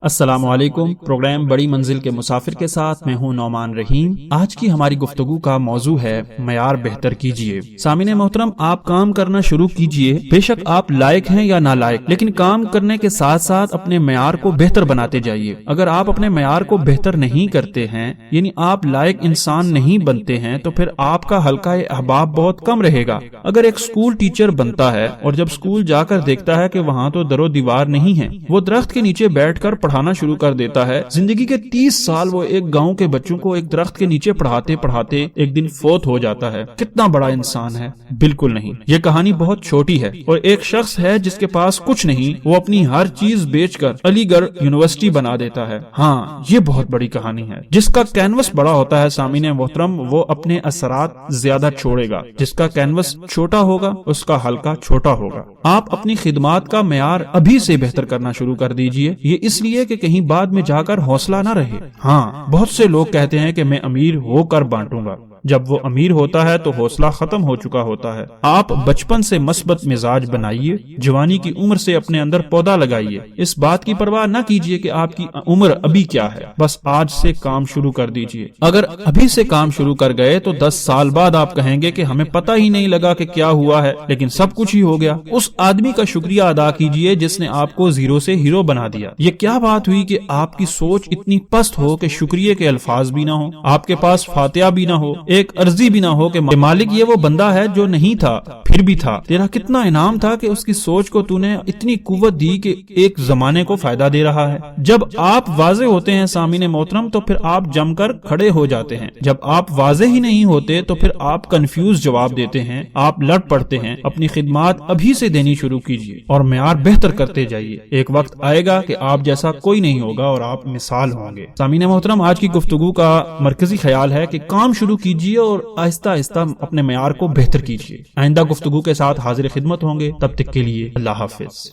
السلام علیکم۔ پروگرام بڑی منزل کے مسافر کے ساتھ میں ہوں نعمان رحیم۔ آج کی ہماری گفتگو کا موضوع ہے معیار بہتر کیجیے۔ سامعین محترم، آپ کام کرنا شروع کیجیے، بے شک آپ لائق ہیں یا نالائق، لیکن کام کرنے کے ساتھ ساتھ اپنے معیار کو بہتر بناتے جائیے۔ اگر آپ اپنے معیار کو بہتر نہیں کرتے ہیں، یعنی آپ لائق انسان نہیں بنتے ہیں، تو پھر آپ کا حلقہ احباب بہت کم رہے گا۔ اگر ایک سکول ٹیچر بنتا ہے اور جب سکول جا کر دیکھتا ہے کہ وہاں تو در و دیوار نہیں ہے، وہ درخت کے نیچے بیٹھ کر پڑھانا شروع کر دیتا ہے۔ زندگی کے 30 سال وہ ایک گاؤں کے بچوں کو ایک درخت کے نیچے پڑھاتے پڑھاتے ایک دن فوت ہو جاتا ہے۔ کتنا بڑا انسان ہے؟ بالکل نہیں، یہ کہانی بہت چھوٹی ہے۔ اور ایک شخص ہے جس کے پاس کچھ نہیں، وہ اپنی ہر چیز بیچ کر علی گڑھ یونیورسٹی بنا دیتا ہے۔ ہاں، یہ بہت بڑی کہانی ہے۔ جس کا کینوس بڑا ہوتا ہے سامعین محترم، وہ اپنے اثرات زیادہ چھوڑے گا۔ جس کا کینوس چھوٹا ہوگا، اس کا حلقہ چھوٹا ہوگا۔ آپ اپنی خدمات کا معیار ابھی سے بہتر کرنا شروع کر دیجئے، یہ اس لیے کہ کہیں بعد میں جا کر حوصلہ نہ رہے۔ ہاں، بہت سے لوگ کہتے ہیں کہ میں امیر ہو کر بانٹوں گا۔ جب وہ امیر ہوتا ہے تو حوصلہ ختم ہو چکا ہوتا ہے۔ آپ بچپن سے مثبت مزاج بنائیے، جوانی کی عمر سے اپنے اندر پودا لگائیے۔ اس بات کی پرواہ نہ کیجیے کہ آپ کی عمر ابھی کیا ہے، بس آج سے کام شروع کر دیجیے۔ اگر ابھی سے کام شروع کر گئے تو 10 سال بعد آپ کہیں گے کہ ہمیں پتہ ہی نہیں لگا کہ کیا ہوا ہے، لیکن سب کچھ ہی ہو گیا۔ اس آدمی کا شکریہ ادا کیجیے جس نے آپ کو زیرو سے ہیرو بنا دیا۔ یہ کیا بات ہوئی کہ آپ کی سوچ اتنی پست ہو کہ شکریہ کے الفاظ بھی نہ ہو، آپ کے پاس فاتحہ بھی نہ ہو، ایک عرضی بھی نہ ہو کہ مالک یہ وہ بندہ ہے جو نہیں تھا پھر بھی تھا۔ تیرا کتنا انعام تھا کہ اس کی سوچ کو تو نے اتنی قوت دی کہ ایک زمانے کو فائدہ دے رہا ہے۔ جب آپ واضح ہوتے ہیں سامعین محترم تو پھر آپ جم کر کھڑے ہو جاتے ہیں۔ جب آپ واضح ہی نہیں ہوتے تو پھر آپ کنفیوز جواب دیتے ہیں، آپ لڑ پڑتے ہیں۔ اپنی خدمات ابھی سے دینی شروع کیجیے اور معیار بہتر کرتے جائیے۔ ایک وقت آئے گا کہ آپ جیسا کوئی نہیں ہوگا اور آپ مثال ہوں گے۔ سامعین محترم، آج کی گفتگو کا مرکزی خیال ہے کہ کام شروع کیجیے اور آہستہ آہستہ اپنے معیار کو بہتر کیجیے۔ آئندہ گفتگو کے ساتھ حاضر خدمت ہوں گے، تب تک کے لیے اللہ حافظ۔